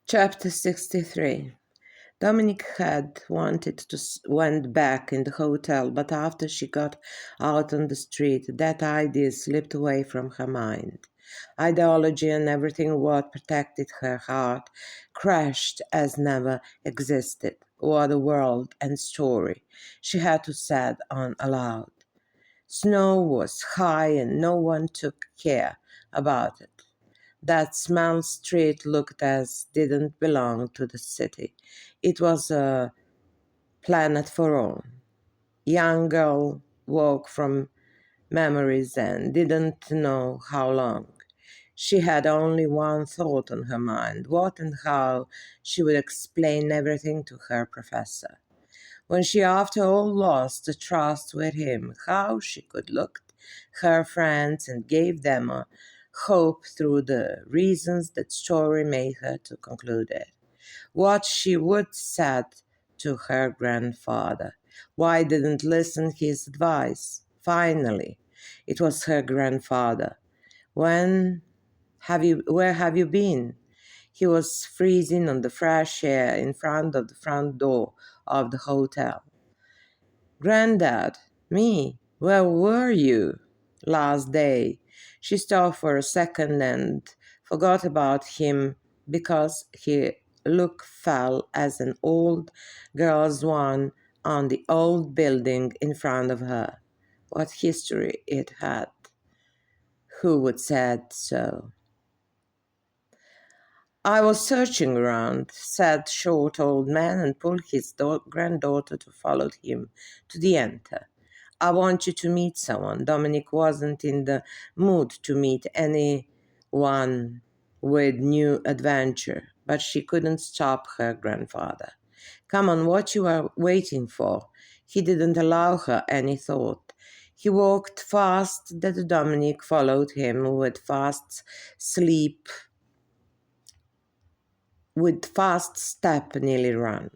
Chapter 63. Dominic had wanted to went back in the hotel, but after she got out on the street, that idea slipped away from her mind. Ideology and everything what protected her heart crashed as never existed. What a world and story she had to sad on aloud. Snow was high and no one took care about it. That small street looked as didn't belong to the city. It was a planet for all. Young girl woke from memories and didn't know how long. She had only one thought on her mind, what and how she would explain everything to her professor. When she after all lost the trust with him, how she could look at her friends and gave them a hope through the reasons that story made her to conclude it. What she would said to her grandfather. Why didn't listen his advice? Finally, it was her grandfather. Where have you been? He was freezing on the fresh air in front of the front door of the hotel. Granddad, me, where were you last day? She stopped for a second and forgot about him because his look fell as an old girl's one on the old building in front of her. What history it had. Who would said so? I was searching around, said short old man and pulled his granddaughter to follow him to the enter. I want you to meet someone. Dominic wasn't in the mood to meet anyone with new adventure, but she couldn't stop her grandfather. Come on, what you are waiting for? He didn't allow her any thought. He walked fast that Dominic followed him with fast step, nearly run.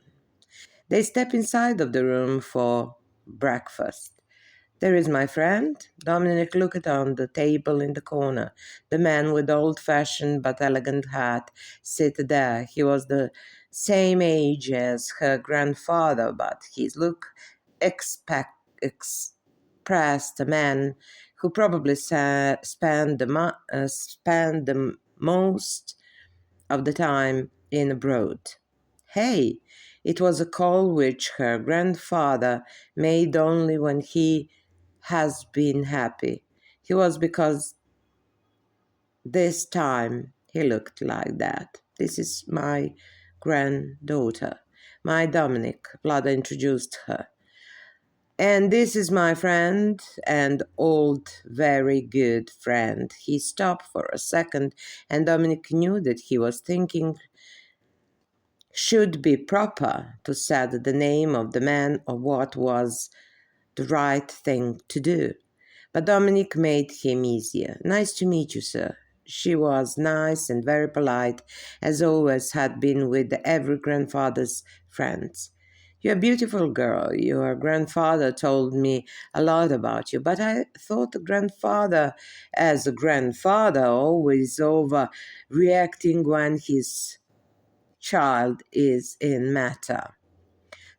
They step inside of the room for breakfast. There is my friend. Dominic looked on the table in the corner. The man with old-fashioned but elegant hat sit there. He was the same age as her grandfather, but his look expressed a man who probably spent the most of the time in abroad. Hey, it was a call which her grandfather made only when he has been happy. He was because this time he looked like that. This is my granddaughter, my Dominic, Vlada introduced her. And this is my friend and old, very good friend. He stopped for a second, and Dominic knew that he was thinking should be proper to say the name of the man or what was the right thing to do. But Dominic made him easier. Nice to meet you, sir. She was nice and very polite, as always had been with every grandfather's friends. You're a beautiful girl. Your grandfather told me a lot about you, but I thought a grandfather, as a grandfather, always overreacting when his child is in matter.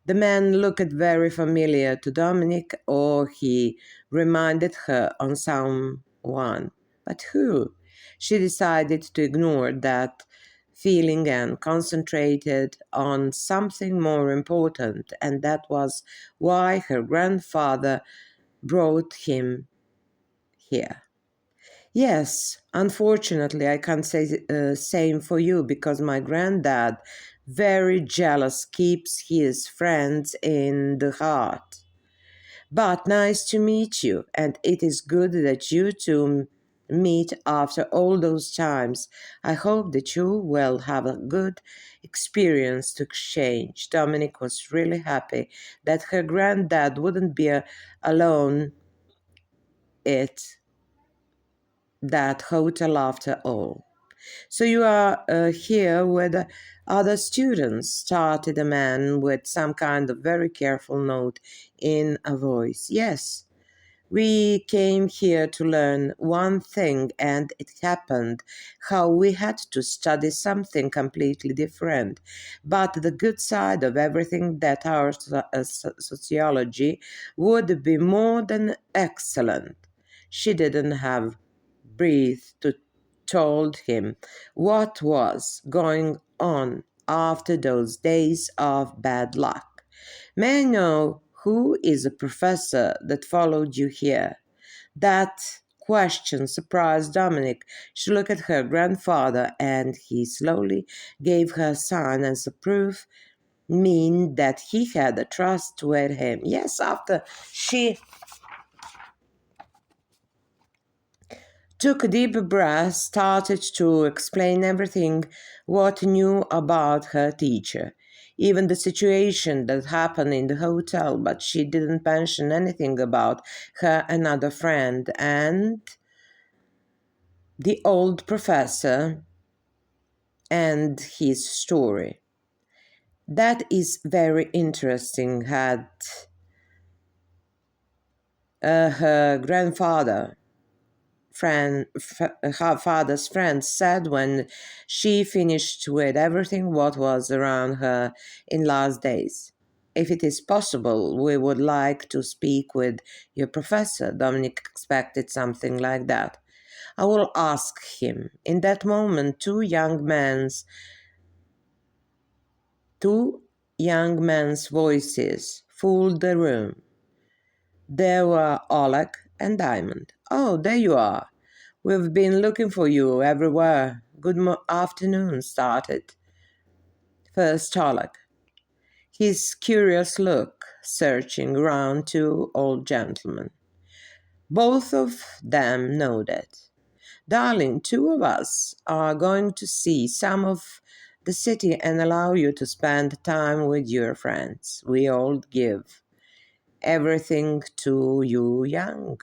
The man looked very familiar to Dominic, or he reminded her on someone. But who? She decided to ignore that feeling and concentrated on something more important, and that was why her grandfather brought him here. Yes, unfortunately, I can't say same for you because my granddad, very jealous, keeps his friends in the heart. But nice to meet you, and it is good that you two meet after all those times. I hope that you will have a good experience to exchange. Dominic was really happy that her granddad wouldn't be alone at that hotel after all. So you are here with other students, started a man with some kind of very careful note in a voice. Yes, We came here to learn one thing, and it happened how we had to study something completely different. But the good side of everything that our sociology would be more than excellent. She didn't have breath to told him what was going on after those days of bad luck. May I know who is the professor that followed you here? That question surprised Dominic. She looked at her grandfather, and he slowly gave her a sign as a proof, mean that he had a trust toward him. Yes, after she took a deep breath, started to explain everything what knew about her teacher, even the situation that happened in the hotel, but she didn't mention anything about her another friend and the old professor and his story. That is very interesting, had her grandfather her father's friend said when she finished with everything what was around her in last days. If it is possible, we would like to speak with your professor. Dominic expected something like that. I will ask him. In that moment, two young men's voices filled the room. There were Oleg and Diamond. Oh, there you are. We've been looking for you everywhere. Good afternoon, started. First Oleg. His curious look, searching round two old gentlemen. Both of them nodded. Darling, two of us are going to see some of the city and allow you to spend time with your friends. We all give everything to you young.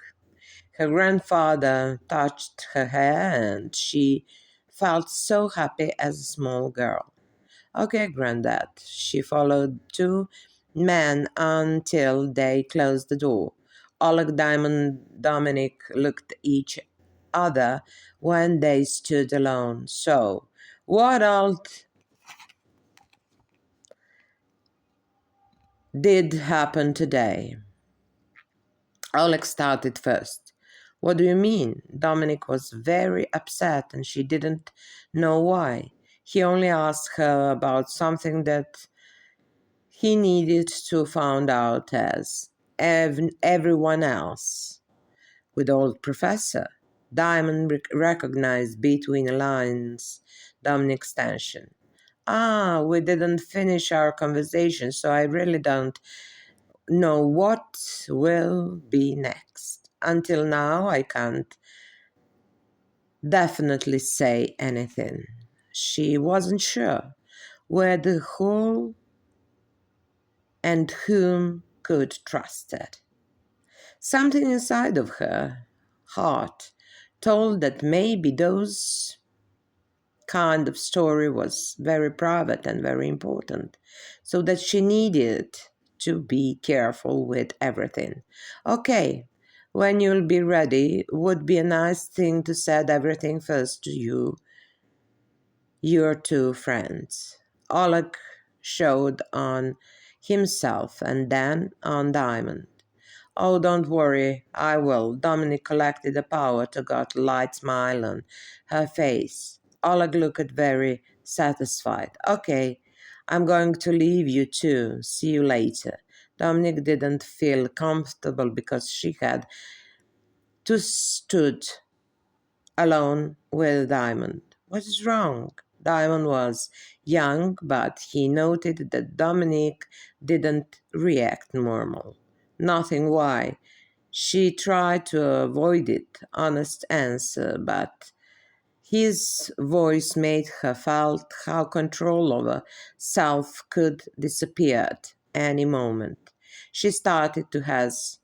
Her grandfather touched her hair, and she felt so happy as a small girl. Okay, Granddad. She followed two men until they closed the door. Oleg Diamond Dominic looked at each other when they stood alone. So, what all did happen today? Oleg started first. What do you mean? Dominic was very upset and she didn't know why. He only asked her about something that he needed to find out as everyone else. With old professor, Diamond recognized between the lines Dominic's tension. Ah, we didn't finish our conversation, so I really don't know what will be next. Until now, I can't definitely say anything. She wasn't sure whether who and whom could trust it. Something inside of her heart told that maybe those kind of story was very private and very important, so that she needed to be careful with everything. Okay, when you'll be ready, would be a nice thing to said everything first to your two friends. Oleg showed on himself and then on Diamond. Oh, don't worry, I will. Dominic collected the power to got a light smile on her face. Oleg looked very satisfied. Okay, I'm going to leave you too. See you later. Dominic didn't feel comfortable because she had to stood alone with Diamond. What is wrong? Diamond was young, but he noted that Dominic didn't react normal. Nothing why. She tried to avoid it, honest answer, but his voice made her felt how control over self could disappear at any moment. She started to has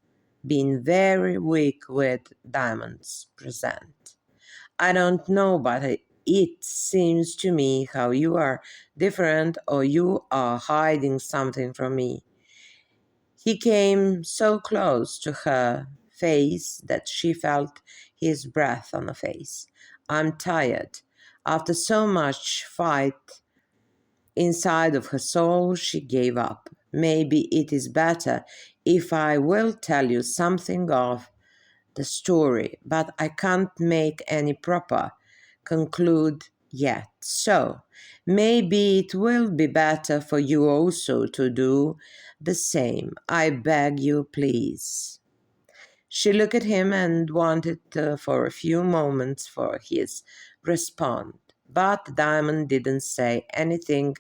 been very weak with Diamond's present. I don't know, but it seems to me how you are different or you are hiding something from me. He came so close to her face that she felt his breath on her face. I'm tired. After so much fight inside of her soul, she gave up. Maybe it is better if I will tell you something of the story, but I can't make any proper conclude yet. So maybe it will be better for you also to do the same. I beg you, please. She looked at him and wanted for a few moments for his response. But Diamond didn't say anything.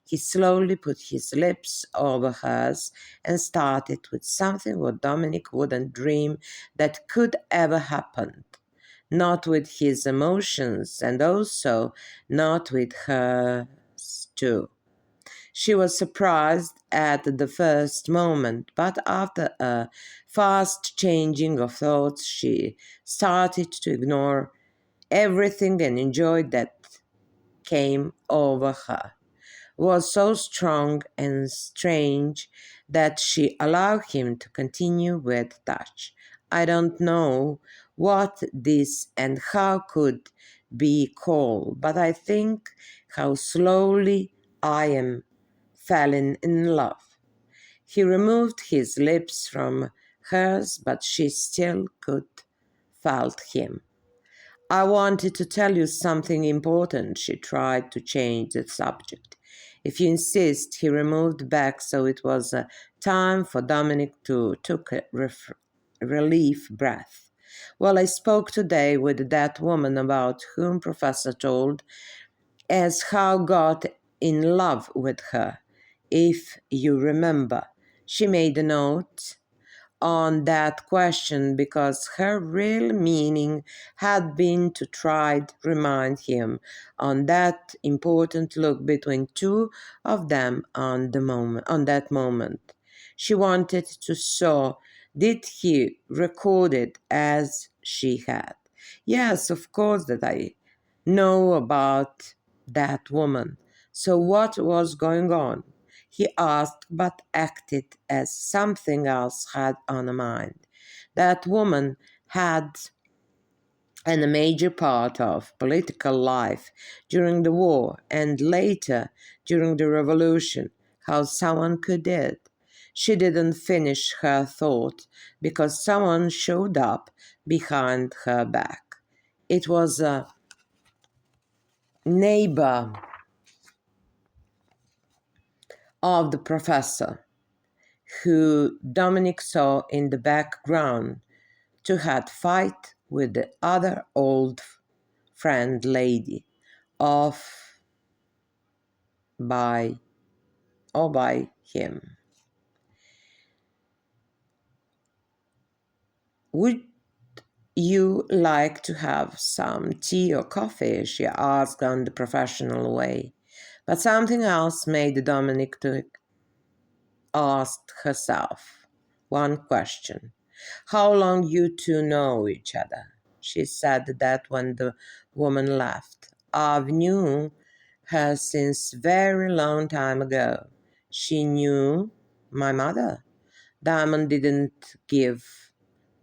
He slowly put his lips over hers and started with something what Dominic wouldn't dream that could ever happen. Not with his emotions and also not with hers too. She was surprised at the first moment, but after a fast changing of thoughts, she started to ignore everything and enjoyed that came over her was so strong and strange that she allowed him to continue with touch. I don't know what this and how could be called, but I think how slowly I am falling in love. He removed his lips from hers, but she still could felt him. I wanted to tell you something important. She tried to change the subject. If you insist, he removed back, so it was time for Dominic to take a relief breath. Well, I spoke today with that woman about whom Professor told as how got in love with her. If you remember, she made a note on that question because her real meaning had been to try to remind him on that important look between two of them on that moment. She wanted to saw did he record it as she had. Yes, of course that I know about that woman. So what was going on? He asked, but acted as something else had on mind. That woman had and a major part of political life during the war and later during the revolution, how someone could it. She didn't finish her thought because someone showed up behind her back. It was a neighbor of the professor who Dominic saw in the background to had fight with the other old friend lady off by or by him. Would you like to have some tea or coffee? She asked on the professional way. But something else made Dominic to ask herself one question. How long you two know each other? She said that when the woman left. I've knew her since very long time ago. She knew my mother. Diamond didn't give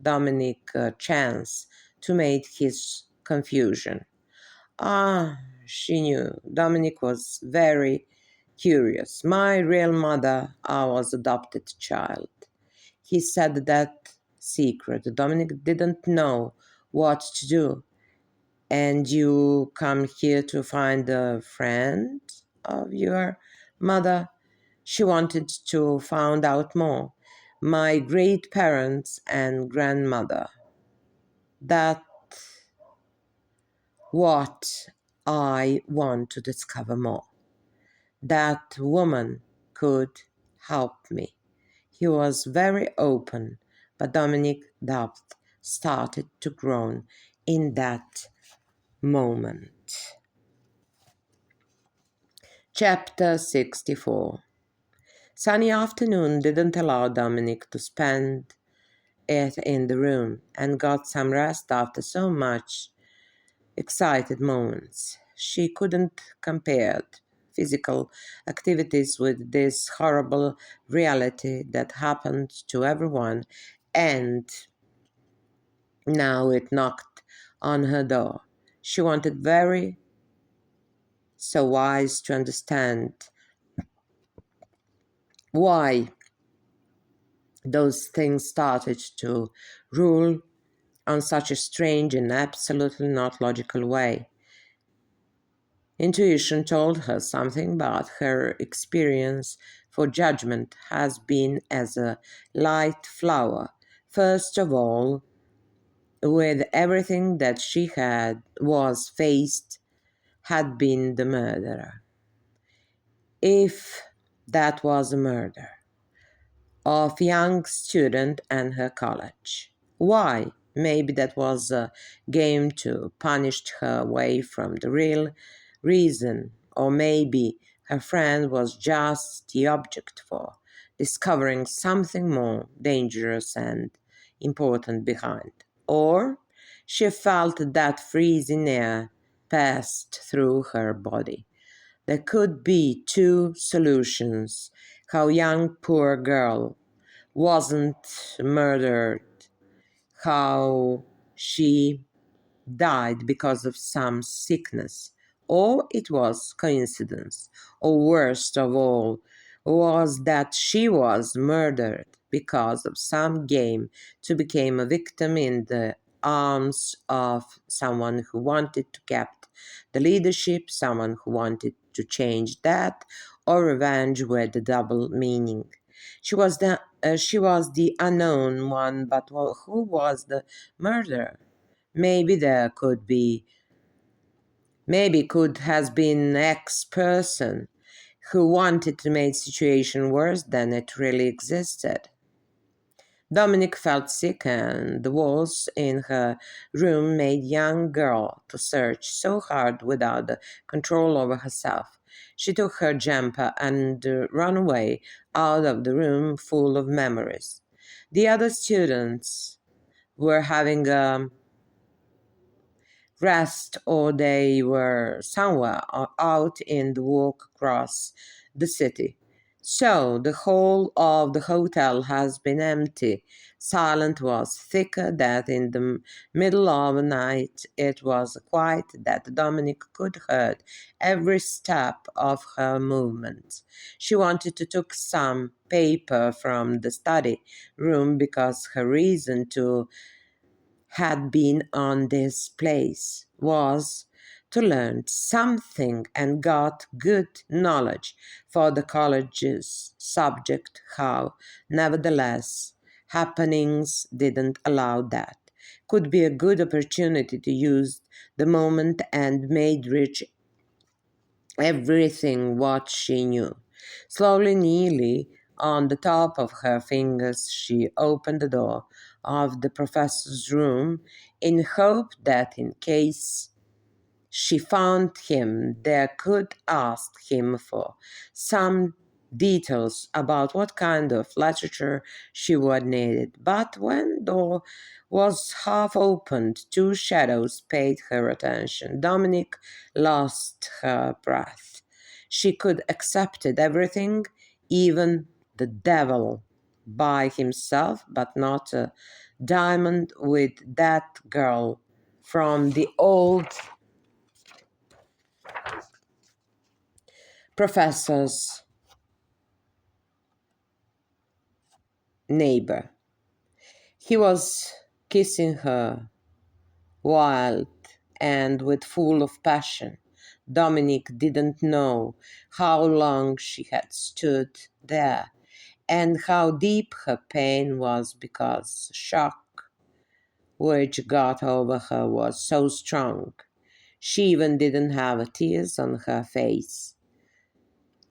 Dominic a chance to make his confusion. Ah, she knew. Dominic was very curious. My real mother, I was adopted child. He said that secret. Dominic didn't know what to do. And you come here to find a friend of your mother? She wanted to find out more. My great parents and grandmother. That what I want to discover more. That woman could help me. He was very open, but Dominic doubt started to groan in that moment. Chapter 64. Sunny afternoon didn't allow Dominic to spend it in the room and got some rest after so much excited moments. She couldn't compare physical activities with this horrible reality that happened to everyone and Now it knocked on her door. She wanted very so wise to understand why those things started to rule on such a strange and absolutely not logical way. Intuition told her something, but her experience for judgment has been as a light flower. First of all, with everything that she was faced had been the murderer. If that was a murder of young student and her college. Why? Maybe that was a game to punish her away from the real reason, or maybe her friend was just the object for discovering something more dangerous and important behind. Or she felt that freezing air passed through her body. There could be two solutions. How young poor girl wasn't murdered, how she died because of some sickness, or it was coincidence, or worst of all, was that she was murdered because of some game to become a victim in the arms of someone who wanted to keep the leadership, someone who wanted to change that, or revenge with a double meaning. She was the unknown one, but who was the murderer? Maybe there could be, maybe could has been X person who wanted to make situation worse than it really existed. Dominic felt sick, and the walls in her room made young girl to search so hard without the control over herself. She took her jumper and ran away out of the room full of memories. The other students were having a rest or they were somewhere out in the walk across the city. So the whole of the hotel has been empty. Silence was thicker that in the middle of the night it was quiet that Dominic could hear every step of her movements. She wanted to take some paper from the study room because her reason to had been on this place was to learn something and got good knowledge for the college's subject, how nevertheless happenings didn't allow that. Could be a good opportunity to use the moment and made rich everything what she knew. Slowly, nearly on the top of her fingers, she opened the door of the professor's room in hope that in case she found him, they could ask him for some details about what kind of literature she would need. But when the door was half opened, two shadows paid her attention. Dominic lost her breath. She could accepted everything, even the devil by himself, but not a diamond with that girl from the old professor's neighbor. He was kissing her, wild and with full of passion. Dominic didn't know how long she had stood there and how deep her pain was because shock which got over her was so strong. She even didn't have tears on her face.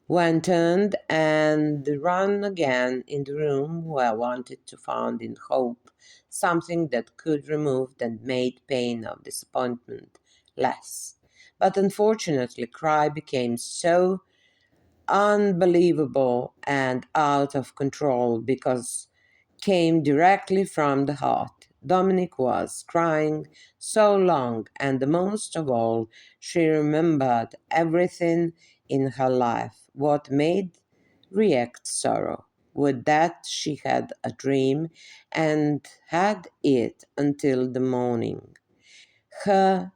When turned and ran again in the room where wanted to find in hope something that could remove and made pain of disappointment less. But unfortunately, cry became so unbelievable and out of control because came directly from the heart. Dominic was crying so long, and the most of all, she remembered everything in her life, what made react sorrow. With that, she had a dream and had it until the morning. Her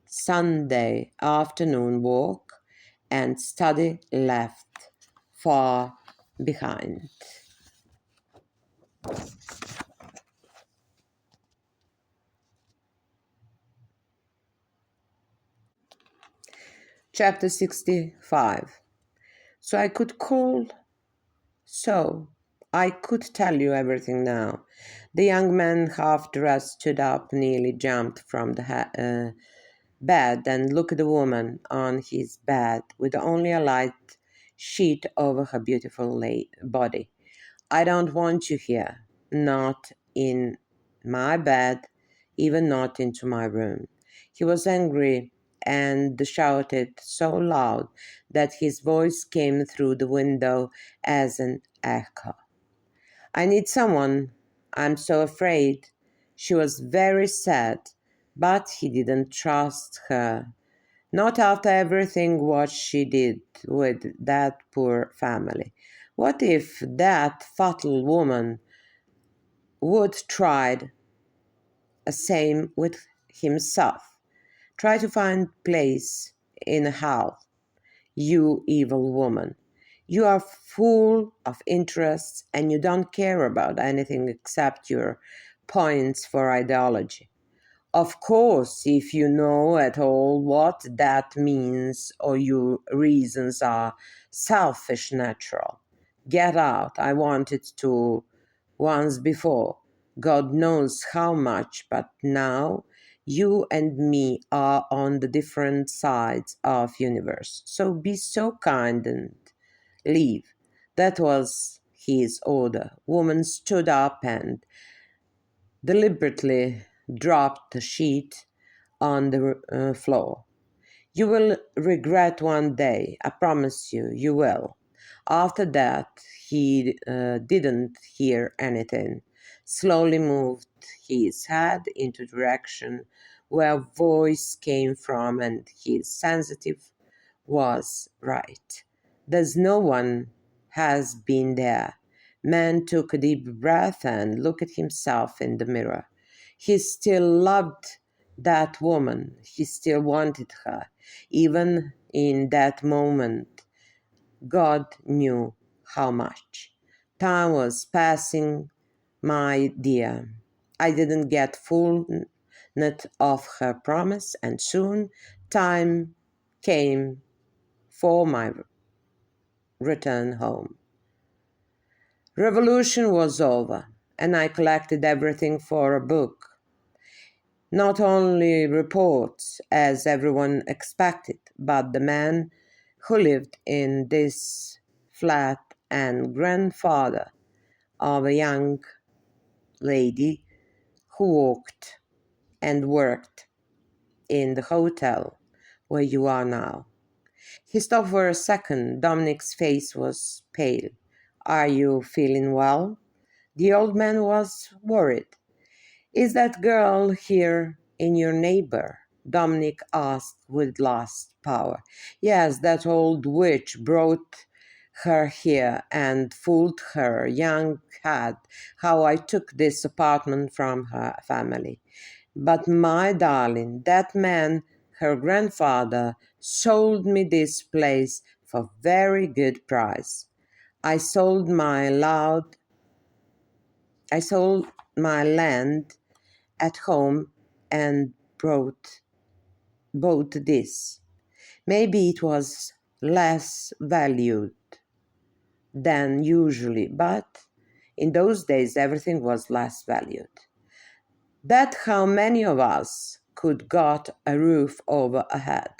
Sunday afternoon walk and study left far behind. Chapter 65. So I could call, so I could tell you everything now. The young man, half dressed, stood up, nearly jumped from the bed, and looked at the woman on his bed with only a light sheet over her beautiful body. I don't want you here, not in my bed, even not into my room. He was angry and shouted so loud that his voice came through the window as an echo. I need someone. I'm so afraid. She was very sad, but he didn't trust her. Not after everything what she did with that poor family. What if that fatal woman would try the same with himself? Try to find place in hell, you evil woman. You are full of interests and you don't care about anything except your points for ideology. Of course, if you know at all what that means or your reasons are selfish natural. Get out. I wanted to once before. God knows how much, but now you and me are on the different sides of universe. So be so kind and leave. That was his order. Woman stood up and deliberately dropped the sheet on the floor. You will regret one day, I promise you, you will. After that, he didn't hear anything, slowly moved his head into the direction where a voice came from, and his sensitive was right. There's no one has been there. Man took a deep breath and looked at himself in the mirror. He still loved that woman. He still wanted her. Even in that moment, God knew how much. Time was passing, my dear. I didn't get full net of her promise, and soon time came for my return home. Revolution was over, and I collected everything for a book. Not only reports, as everyone expected, but the man who lived in this flat and grandfather of a young lady who walked and worked in the hotel where you are now. He stopped for a second. Dominic's face was pale. Are you feeling well? The old man was worried. Is that girl here in your neighbor? Dominic asked with lost power. Yes, that old witch brought her here and fooled her young head how I took this apartment from her family. But my darling, that man, her grandfather, sold me this place for very good price. I sold my land at home and bought this. Maybe it was less valued than usually, but in those days everything was less valued. That's how many of us could got a roof over our head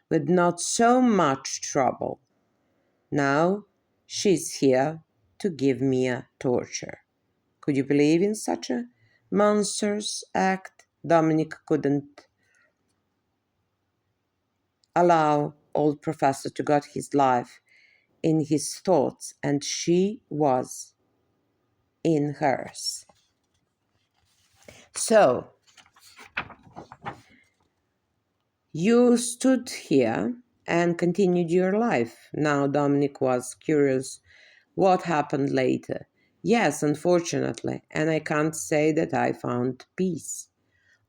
with not so much trouble. Now she's here to give me a torture. Could you believe in such a monstrous act? Dominic couldn't allow old professor to got his life in his thoughts, and she was in hers. So you stood here and continued your life. Now Dominic was curious what happened later. Yes, unfortunately, and I can't say that I found peace.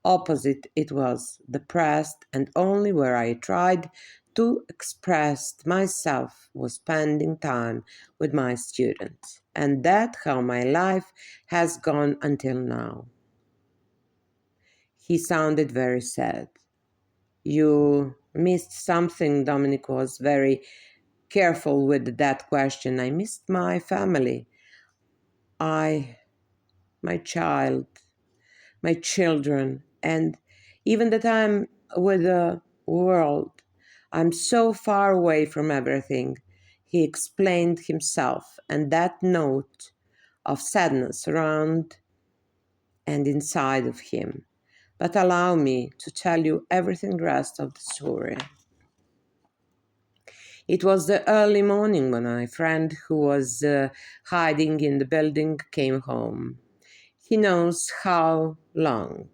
Opposite, it was depressed, and only where I tried to express myself was spending time with my students. And that's how my life has gone until now. He sounded very sad. You missed something. Dominic was very careful with that question. I missed my family. My child, my children, and even that I'm with the world. I'm so far away from everything, he explained himself, and that note of sadness around and inside of him. But allow me to tell you everything rest of the story. It was the early morning when my friend who was hiding in the building came home. He knows how long.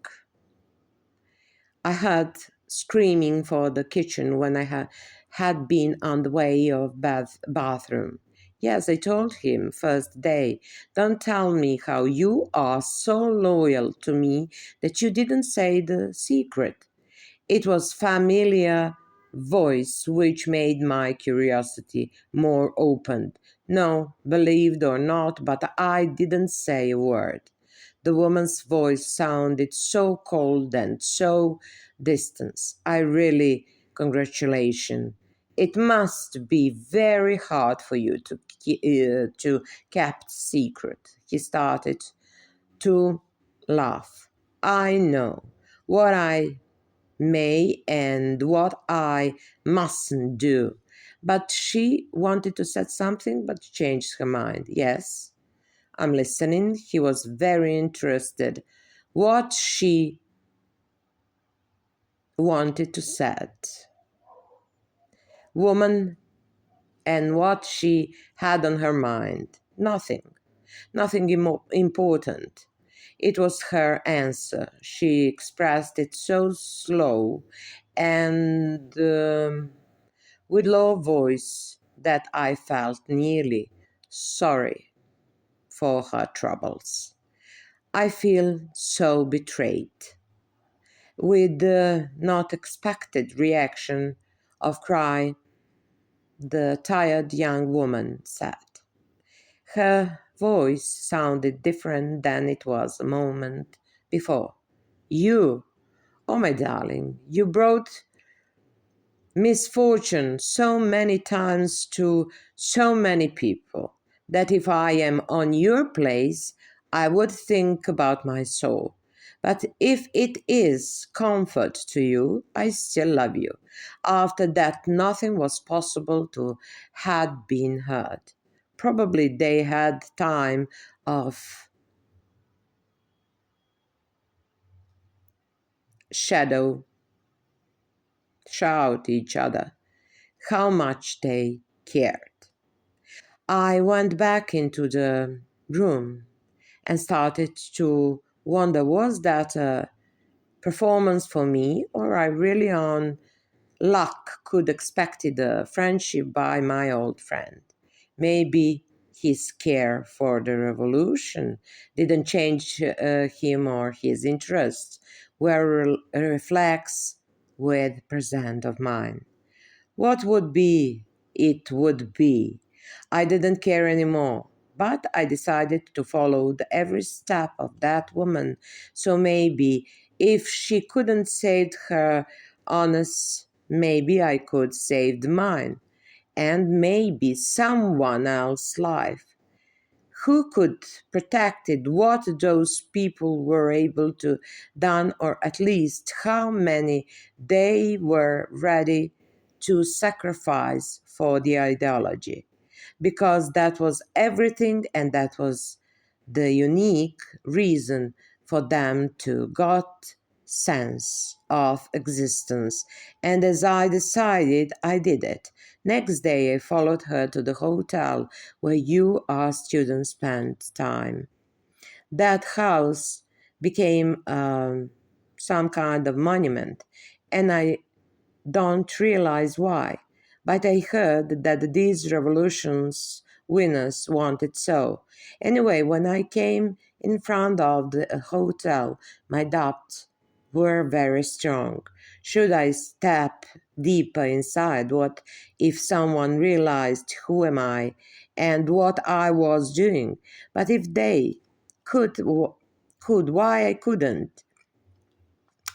I heard screaming for the kitchen when I had been on the way of bathroom. Yes, I told him first day, don't tell me how you are so loyal to me that you didn't say the secret. It was familiar voice which made my curiosity more open. No, believed or not, but I didn't say a word. The woman's voice sounded so cold and so distant. I really congratulation. It must be very hard for you to kept secret. He started to laugh. I know what I may and what I mustn't do. But she wanted to say something but changed her mind. Yes, I'm listening. He was very interested. What she wanted to say. Woman and what she had on her mind. Nothing. Nothing important. It was her answer. She expressed it so slow and with low voice that I felt nearly sorry for her troubles. I feel so betrayed. With the not expected reaction of cry, the tired young woman said. Her voice sounded different than it was a moment before. You, oh my darling, you brought misfortune so many times to so many people that if I am on your place, I would think about my soul. But if it is comfort to you, I still love you. After that, nothing was possible to had been heard. Probably they had time of shadow shout each other how much they cared. I went back into the room and started to wonder, was that a performance for me or I really on luck could expected a friendship by my old friend. Maybe his care for the revolution didn't change him or his interests were reflex with present of mine. What would be, it would be. I didn't care anymore, but I decided to follow every step of that woman. So maybe if she couldn't save her honest, maybe I could save mine and maybe someone else's life. Who could protected what those people were able to done, or at least how many they were ready to sacrifice for the ideology, because that was everything and that was the unique reason for them to got sense of existence. And as I decided, I did it. Next day I followed her to the hotel where you, our students, spent time. That house became some kind of monument, and I don't realize why. But I heard that these revolutions winners want it so. Anyway, when I came in front of the hotel, my doubts were very strong. Should I step deeper inside? What if someone realized who am I and what I was doing? But if they could, why I couldn't?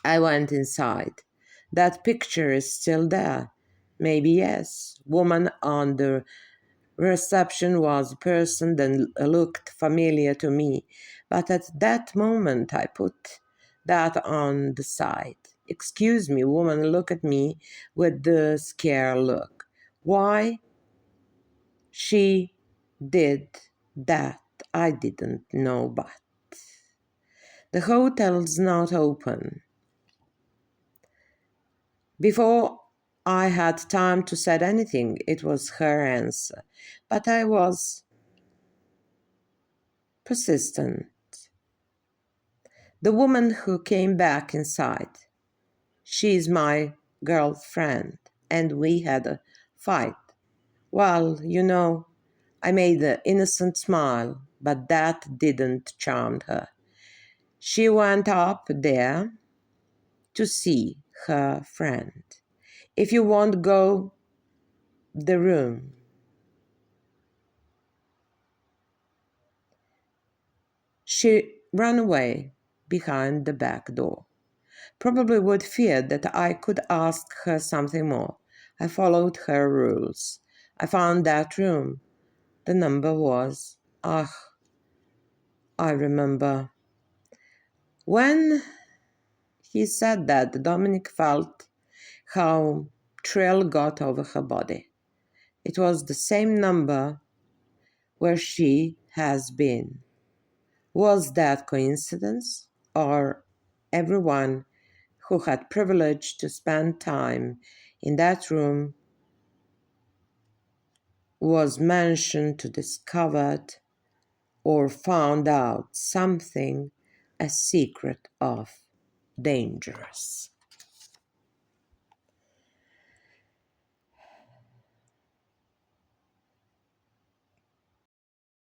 I went inside. That picture is still there. Maybe yes. Woman on the reception was a person that looked familiar to me, but at that moment I put that on the side. Excuse me, woman, look at me with the scared look. Why she did that, I didn't know, but the hotel's not open. Before I had time to say anything, it was her answer, but I was persistent. The woman who came back inside, she's my girlfriend, and we had a fight. Well, I made an innocent smile, but that didn't charm her. She went up there to see her friend. If you won't go the room, she ran away behind the back door. Probably would fear that I could ask her something more. I followed her rules. I found that room. The number was, I remember. When he said that, Dominic felt how thrill got over her body. It was the same number where she has been. Was that coincidence, or everyone who had privilege to spend time in that room was mentioned to discovered or found out something a secret of dangerous?